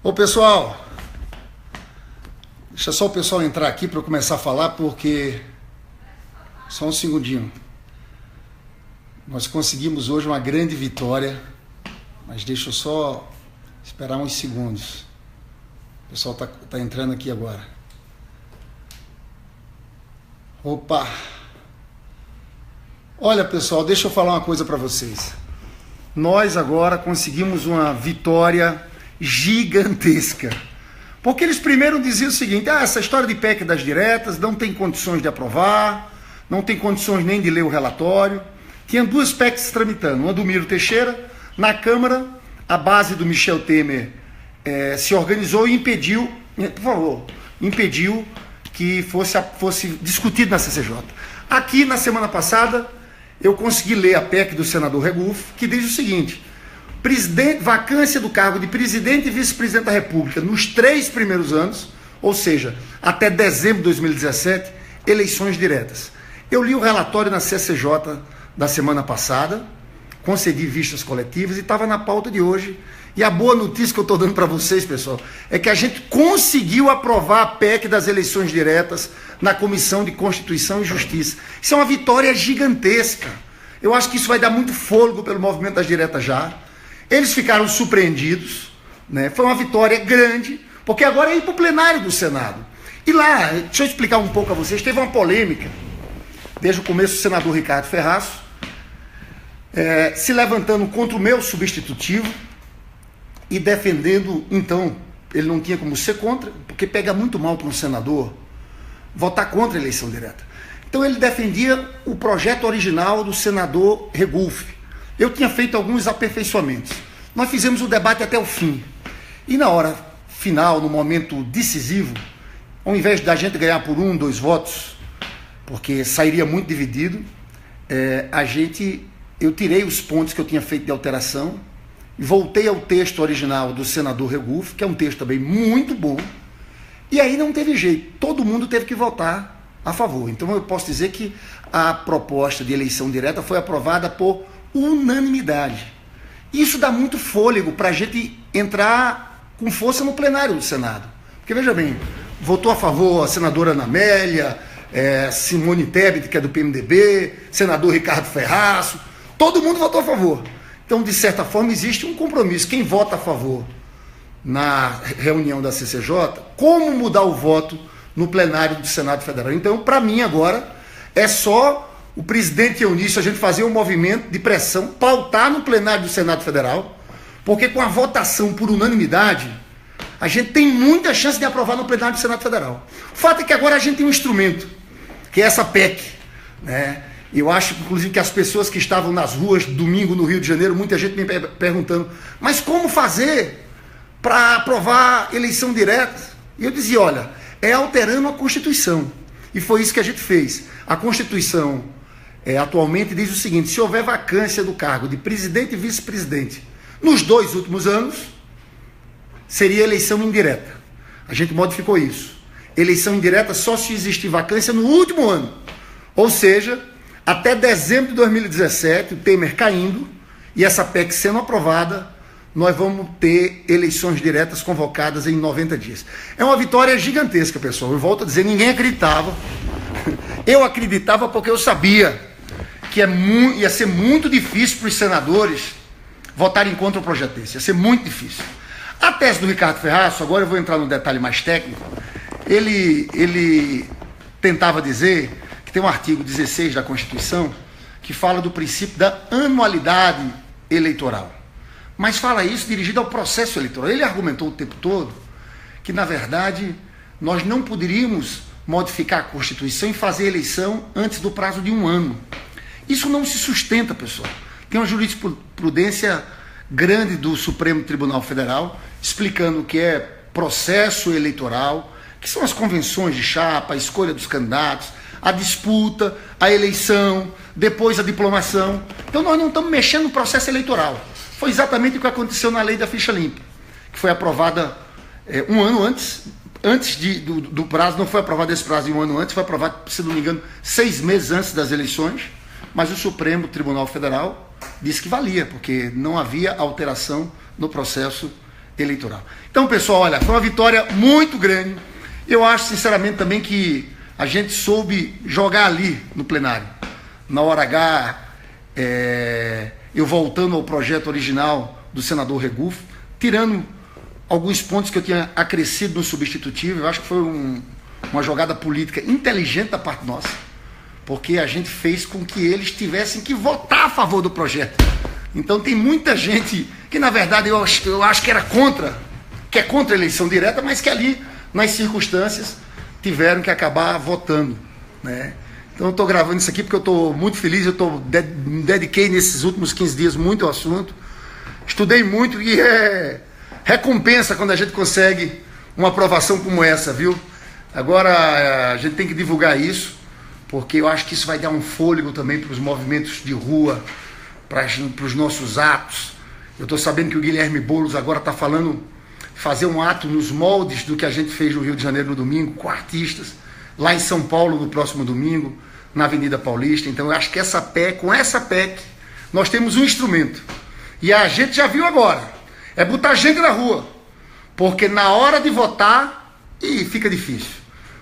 Ô pessoal, deixa só o pessoal entrar aqui para eu começar a falar, porque só um segundinho. Nós conseguimos hoje uma grande vitória, mas deixa eu só esperar uns segundos. O pessoal tá entrando aqui agora. Opa! Olha pessoal, deixa eu falar uma coisa para vocês. Nós agora conseguimos uma vitória gigantesca. Porque eles primeiro diziam o seguinte: essa história de PEC das diretas não tem condições de aprovar, não tem condições nem de ler o relatório. Tinha duas PECs tramitando, uma do Miro Teixeira. Na Câmara, a base do Michel Temer se organizou e impediu, por favor, impediu que fosse discutido na CCJ. Aqui, na semana passada, eu consegui ler a PEC do senador Regufe, que diz o seguinte: vacância do cargo de presidente e vice-presidente da República nos 3 primeiros anos, ou seja, até dezembro de 2017, eleições diretas. Eu li o relatório na CCJ da semana passada, concedi vistas coletivas e estava na pauta de hoje. E a boa notícia que eu estou dando para vocês, pessoal, é que a gente conseguiu aprovar a PEC das eleições diretas na Comissão de Constituição e Justiça. Isso é uma vitória gigantesca. Eu acho que isso vai dar muito fôlego pelo movimento das diretas já. Eles ficaram surpreendidos, né? Foi uma vitória grande, porque agora é ir para o plenário do Senado. E lá, deixa eu explicar um pouco a vocês, teve uma polêmica, desde o começo, o senador Ricardo Ferraço, se levantando contra o meu substitutivo e defendendo, então, ele não tinha como ser contra, porque pega muito mal para um senador votar contra a eleição direta. Então ele defendia o projeto original do senador Regufe. Eu tinha feito alguns aperfeiçoamentos. Nós fizemos o debate até o fim. E na hora final, no momento decisivo, ao invés da gente ganhar por 1, 2 votos, porque sairia muito dividido, eu tirei os pontos que eu tinha feito de alteração e voltei ao texto original do senador Regufe, que é um texto também muito bom, e aí não teve jeito, todo mundo teve que votar a favor. Então eu posso dizer que a proposta de eleição direta foi aprovada por unanimidade. Isso dá muito fôlego para a gente entrar com força no plenário do Senado. Porque veja bem, votou a favor a senadora Ana Amélia, Simone Tebet, que é do PMDB, senador Ricardo Ferraço, todo mundo votou a favor. Então, de certa forma, existe um compromisso. Quem vota a favor na reunião da CCJ, como mudar o voto no plenário do Senado Federal? Então, para mim, agora, é só o presidente Eunício, a gente fazer um movimento de pressão, pautar no plenário do Senado Federal, porque com a votação por unanimidade, a gente tem muita chance de aprovar no plenário do Senado Federal. O fato é que agora a gente tem um instrumento, que é essa PEC, né? Eu acho, inclusive, que as pessoas que estavam nas ruas domingo no Rio de Janeiro, muita gente me perguntando, mas como fazer para aprovar eleição direta? E eu dizia, olha, é alterando a Constituição. E foi isso que a gente fez. A Constituição atualmente diz o seguinte: se houver vacância do cargo de presidente e vice-presidente nos 2 últimos anos, seria eleição indireta. A gente modificou isso. Eleição indireta só se existir vacância no último ano. Ou seja, até dezembro de 2017, o Temer caindo e essa PEC sendo aprovada, nós vamos ter eleições diretas convocadas em 90 dias. É uma vitória gigantesca, pessoal. Eu volto a dizer, ninguém acreditava. Eu acreditava porque eu sabia que ia ser muito difícil para os senadores votarem contra o projeto desse. Ia ser muito difícil. A tese do Ricardo Ferraço, agora eu vou entrar no detalhe mais técnico, ele tentava dizer que tem um artigo 16 da Constituição que fala do princípio da anualidade eleitoral. Mas fala isso dirigido ao processo eleitoral. Ele argumentou o tempo todo que, na verdade, nós não poderíamos modificar a Constituição e fazer eleição antes do prazo de 1 ano. Isso não se sustenta, pessoal. Tem uma jurisprudência grande do Supremo Tribunal Federal explicando o que é processo eleitoral, que são as convenções de chapa, a escolha dos candidatos, a disputa, a eleição, depois a diplomação. Então nós não estamos mexendo no processo eleitoral. Foi exatamente o que aconteceu na lei da ficha limpa, que foi aprovada 1 ano antes do prazo. Não foi aprovado esse prazo 1 ano antes, foi aprovado, se não me engano, 6 meses antes das eleições, mas o Supremo Tribunal Federal disse que valia, porque não havia alteração no processo eleitoral. Então, pessoal, olha, foi uma vitória muito grande. Eu acho, sinceramente, também que a gente soube jogar ali no plenário. Na hora H, eu voltando ao projeto original do senador Regufe, tirando alguns pontos que eu tinha acrescido no substitutivo. Eu acho que foi uma jogada política inteligente da parte nossa, porque a gente fez com que eles tivessem que votar a favor do projeto. Então tem muita gente que, na verdade, eu acho que era contra, que é contra a eleição direta, mas que ali, nas circunstâncias, tiveram que acabar votando, né? Então eu estou gravando isso aqui porque eu estou muito feliz, me dediquei nesses últimos 15 dias muito ao assunto, estudei muito e recompensa quando a gente consegue uma aprovação como essa, viu? Agora a gente tem que divulgar isso, porque eu acho que isso vai dar um fôlego também para os movimentos de rua, para os nossos atos. Eu estou sabendo que o Guilherme Boulos agora está falando fazer um ato nos moldes do que a gente fez no Rio de Janeiro no domingo, com artistas, lá em São Paulo no próximo domingo, na Avenida Paulista. Então eu acho que com essa PEC, nós temos um instrumento. E a gente já viu agora, é botar gente na rua, porque na hora de votar, fica difícil.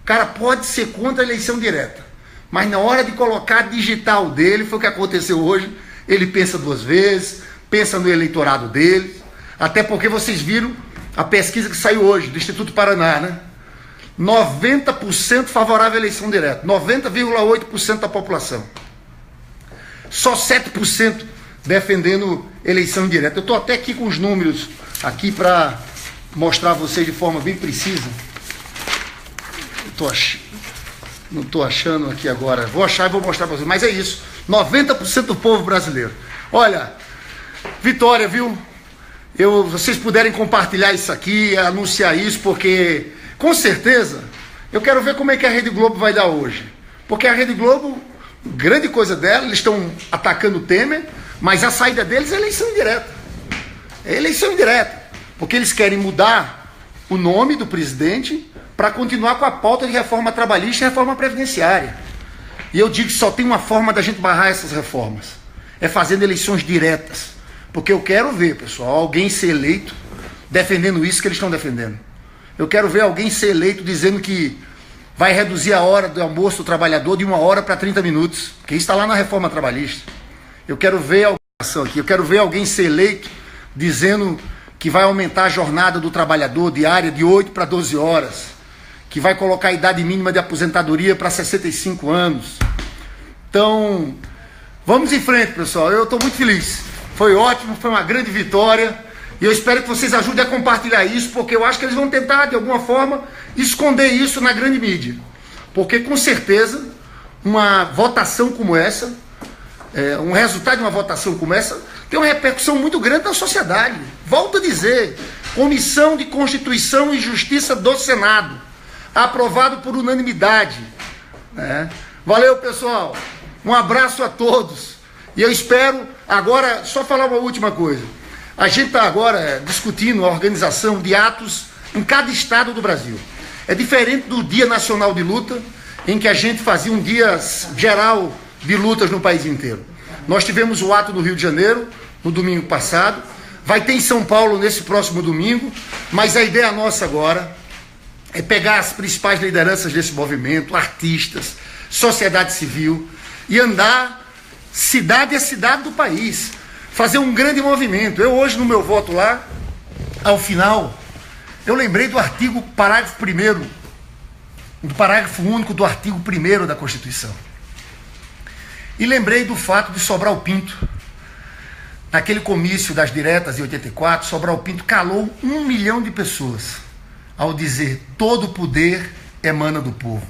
O cara pode ser contra a eleição direta, mas na hora de colocar a digital dele, foi o que aconteceu hoje, ele pensa duas vezes, pensa no eleitorado dele, até porque vocês viram a pesquisa que saiu hoje, do Instituto Paraná, né? 90% favorável à eleição direta, 90,8% da população. Só 7% defendendo eleição direta. Eu estou até aqui com os números aqui para mostrar a vocês de forma bem precisa. Não estou achando aqui agora. Vou achar e vou mostrar para vocês. Mas é isso. 90% do povo brasileiro. Olha, vitória, viu? Vocês puderem compartilhar isso aqui, anunciar isso, porque com certeza eu quero ver como é que a Rede Globo vai dar hoje. Porque a Rede Globo, grande coisa dela, eles estão atacando o Temer, mas a saída deles é eleição indireta. É eleição indireta. Porque eles querem mudar o nome do presidente para continuar com a pauta de reforma trabalhista e reforma previdenciária. E eu digo que só tem uma forma da gente barrar essas reformas. É fazendo eleições diretas. Porque eu quero ver, pessoal, alguém ser eleito defendendo isso que eles estão defendendo. Eu quero ver alguém ser eleito dizendo que vai reduzir a hora do almoço do trabalhador de 1 hora para 30 minutos. Porque isso está lá na reforma trabalhista. Eu quero ver alguém ser eleito dizendo que vai aumentar a jornada do trabalhador diária de 8 para 12 horas. Que vai colocar a idade mínima de aposentadoria para 65 anos. Então, vamos em frente, pessoal. Eu estou muito feliz. Foi ótimo, foi uma grande vitória. E eu espero que vocês ajudem a compartilhar isso, porque eu acho que eles vão tentar, de alguma forma, esconder isso na grande mídia. Porque, com certeza, uma votação como essa, um resultado de uma votação como essa, tem uma repercussão muito grande na sociedade. Volto a dizer, Comissão de Constituição e Justiça do Senado, aprovado por unanimidade. Valeu, pessoal. Um abraço a todos. E eu espero, agora, só falar uma última coisa. A gente está agora discutindo a organização de atos em cada estado do Brasil. É diferente do Dia Nacional de Luta, em que a gente fazia um dia geral de lutas no país inteiro. Nós tivemos o ato no Rio de Janeiro, no domingo passado. Vai ter em São Paulo nesse próximo domingo. Mas a ideia nossa agora é pegar as principais lideranças desse movimento, artistas, sociedade civil, e andar cidade a cidade do país, fazer um grande movimento. Eu hoje, no meu voto lá, ao final, eu lembrei do artigo parágrafo único do artigo 1º da Constituição. E lembrei do fato de Sobral Pinto, naquele comício das diretas em 84, Sobral Pinto calou 1 milhão de pessoas, ao dizer, todo poder emana do povo.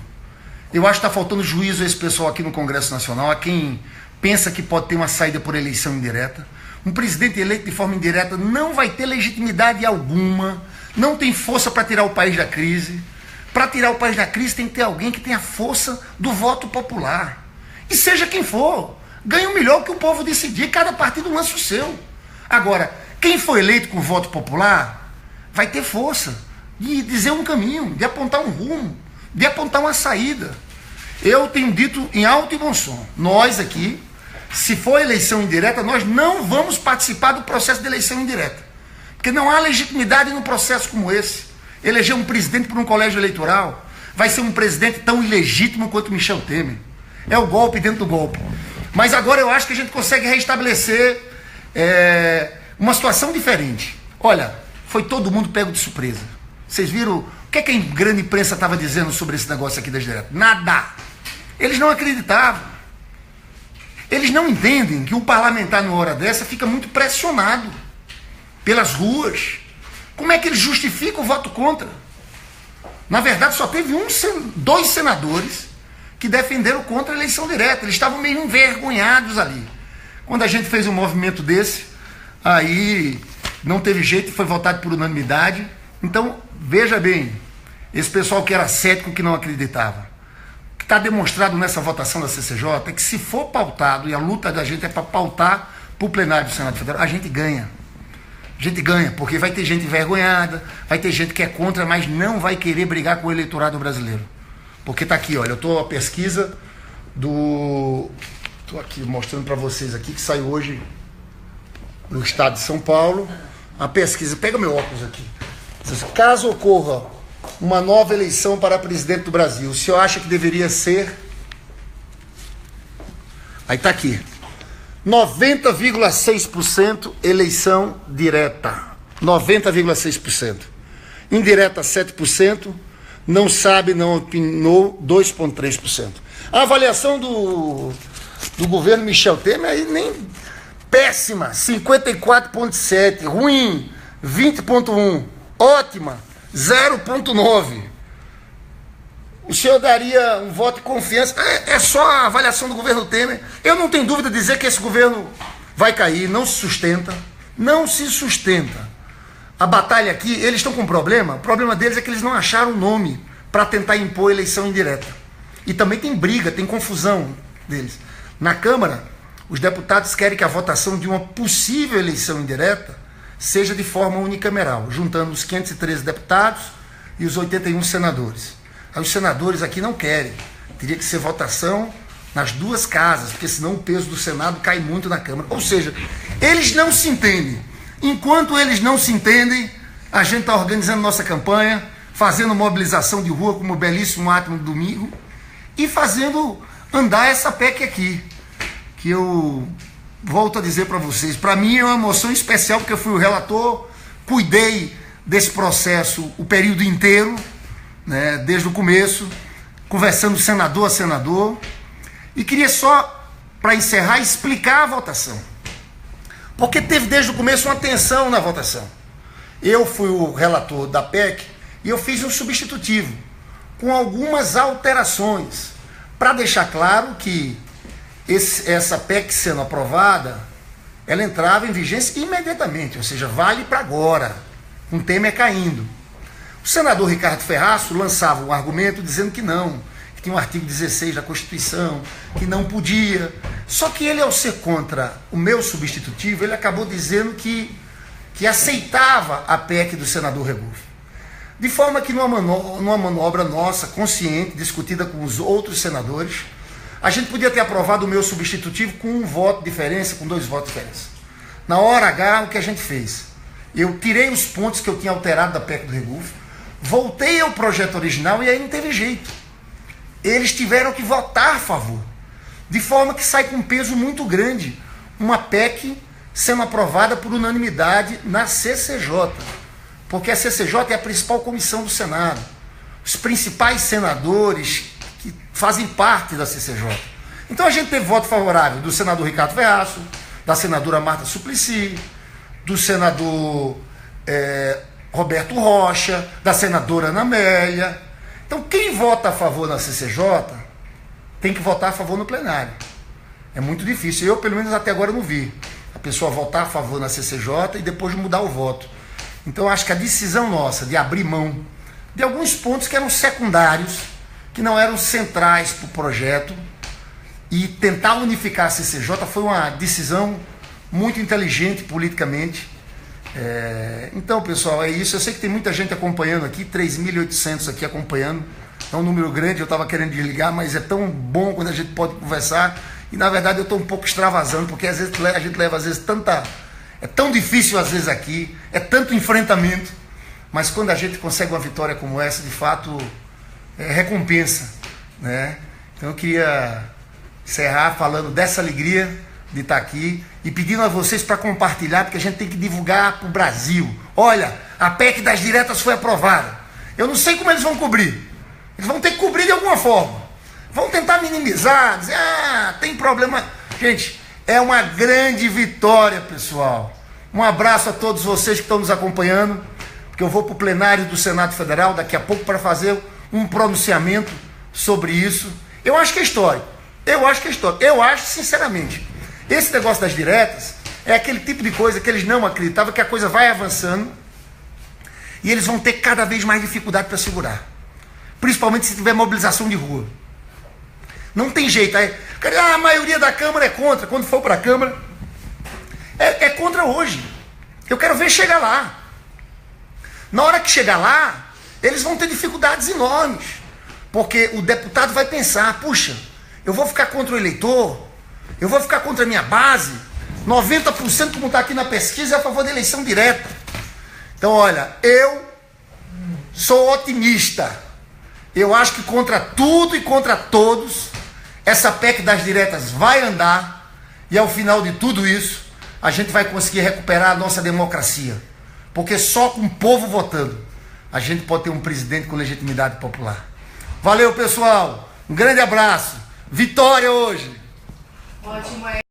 Eu acho que está faltando juízo a esse pessoal aqui no Congresso Nacional, a quem pensa que pode ter uma saída por eleição indireta. Um presidente eleito de forma indireta não vai ter legitimidade alguma, não tem força para tirar o país da crise. Para tirar o país da crise tem que ter alguém que tenha força do voto popular. E seja quem for, ganha o melhor que o povo decidir, cada partido lança o seu. Agora, quem foi eleito com voto popular vai ter força de dizer um caminho, de apontar um rumo, de apontar uma saída. Eu tenho dito em alto e bom som, nós aqui, se for eleição indireta, nós não vamos participar do processo de eleição indireta. Porque não há legitimidade num processo como esse. Eleger um presidente por um colégio eleitoral vai ser um presidente tão ilegítimo quanto Michel Temer. É o golpe dentro do golpe. Mas agora eu acho que a gente consegue restabelecer uma situação diferente. Olha, foi todo mundo pego de surpresa. Vocês viram o que a grande imprensa estava dizendo sobre esse negócio aqui das diretas? Nada. Eles não acreditavam. Eles não entendem que o parlamentar, numa hora dessa, fica muito pressionado pelas ruas. Como é que eles justificam o voto contra? Na verdade, só teve dois senadores que defenderam contra a eleição direta. Eles estavam meio envergonhados ali. Quando a gente fez um movimento desse, aí não teve jeito e foi votado por unanimidade. Então, veja bem, esse pessoal que era cético, que não acreditava. O que está demonstrado nessa votação da CCJ é que se for pautado, e a luta da gente é para pautar para o plenário do Senado Federal, a gente ganha. A gente ganha, porque vai ter gente envergonhada, vai ter gente que é contra, mas não vai querer brigar com o eleitorado brasileiro. Porque está aqui, olha, eu estou a pesquisa do... Estou aqui mostrando para vocês aqui, que saiu hoje no estado de São Paulo, a pesquisa, pega meu óculos aqui. Caso ocorra uma nova eleição para presidente do Brasil, o senhor acha que deveria ser... Aí está aqui. 90,6% eleição direta. 90,6%. Indireta 7%. Não sabe, não opinou 2,3%. A avaliação do governo Michel Temer aí nem péssima, 54,7%. Ruim, 20,1%. Ótima, 0,9%. O senhor daria um voto de confiança? É só a avaliação do governo Temer. Eu não tenho dúvida de dizer que esse governo vai cair, não se sustenta. Não se sustenta. A batalha aqui, eles estão com um problema. O problema deles é que eles não acharam um nome para tentar impor eleição indireta. E também tem briga, tem confusão deles. Na Câmara, os deputados querem que a votação de uma possível eleição indireta seja de forma unicameral, juntando os 513 deputados e os 81 senadores. Aí os senadores aqui não querem. Teria que ser votação nas duas casas, porque senão o peso do Senado cai muito na Câmara. Ou seja, eles não se entendem. Enquanto eles não se entendem, a gente está organizando nossa campanha, fazendo mobilização de rua, como o belíssimo ato no domingo, e fazendo andar essa PEC aqui, que eu volto a dizer para vocês, para mim é uma emoção especial, porque eu fui o relator, cuidei desse processo o período inteiro, né, desde o começo, conversando senador a senador, e queria só, para encerrar, explicar a votação. Porque teve desde o começo uma tensão na votação. Eu fui o relator da PEC e eu fiz um substitutivo, com algumas alterações, para deixar claro que essa PEC sendo aprovada, ela entrava em vigência imediatamente, ou seja, vale para agora, com o Temer caindo. O senador Ricardo Ferraço lançava um argumento dizendo que não, que tinha um artigo 16 da Constituição, que não podia. Só que ele, ao ser contra o meu substitutivo, ele acabou dizendo que aceitava a PEC do senador Regufe. De forma que numa manobra nossa, consciente, discutida com os outros senadores, a gente podia ter aprovado o meu substitutivo com um voto de diferença, com 2 votos de diferença. Na hora H, o que a gente fez? Eu tirei os pontos que eu tinha alterado da PEC do Regufe, voltei ao projeto original e aí não teve jeito. Eles tiveram que votar a favor. De forma que sai com um peso muito grande uma PEC sendo aprovada por unanimidade na CCJ. Porque a CCJ é a principal comissão do Senado. Os principais senadores que fazem parte da CCJ. Então a gente teve voto favorável do senador Ricardo Ferraço, da senadora Marta Suplicy, do senador Roberto Rocha, da senadora Ana Amélia. Então quem vota a favor na CCJ tem que votar a favor no plenário. É muito difícil. Eu, pelo menos até agora, não vi a pessoa votar a favor na CCJ e depois mudar o voto. Então acho que a decisão nossa de abrir mão de alguns pontos que eram secundários, que não eram centrais para o projeto, e tentar unificar a CCJ foi uma decisão muito inteligente politicamente. Então, pessoal, é isso. Eu sei que tem muita gente acompanhando aqui, 3.800 aqui acompanhando. É um número grande, eu estava querendo desligar, mas é tão bom quando a gente pode conversar. E, na verdade, eu estou um pouco extravasando, porque às vezes a gente leva, às vezes, tanta É tão difícil às vezes aqui, é tanto enfrentamento, mas quando a gente consegue uma vitória como essa, de fato, é recompensa, né? Então eu queria encerrar falando dessa alegria de estar aqui e pedindo a vocês para compartilhar, porque a gente tem que divulgar para o Brasil. Olha, a PEC das diretas foi aprovada. Eu não sei como eles vão cobrir. Eles vão ter que cobrir de alguma forma. Vão tentar minimizar, dizer, tem problema. Gente, é uma grande vitória, pessoal. Um abraço a todos vocês que estão nos acompanhando, porque eu vou para o plenário do Senado Federal daqui a pouco para fazer um pronunciamento sobre isso. Eu acho que é histórico. Eu acho, sinceramente, esse negócio das diretas é aquele tipo de coisa que eles não acreditavam, que a coisa vai avançando e eles vão ter cada vez mais dificuldade para segurar. Principalmente se tiver mobilização de rua. Não tem jeito. A maioria da Câmara é contra. Quando for para a Câmara, é contra hoje. Eu quero ver chegar lá. Na hora que chegar lá, eles vão ter dificuldades enormes. Porque o deputado vai pensar, puxa, eu vou ficar contra o eleitor, eu vou ficar contra a minha base. 90%, como está aqui na pesquisa, é a favor da eleição direta. Então, olha, eu sou otimista. Eu acho que contra tudo e contra todos, essa PEC das diretas vai andar e ao final de tudo isso, a gente vai conseguir recuperar a nossa democracia. Porque só com o povo votando, a gente pode ter um presidente com legitimidade popular. Valeu, pessoal. Um grande abraço. Vitória hoje. Ótimo.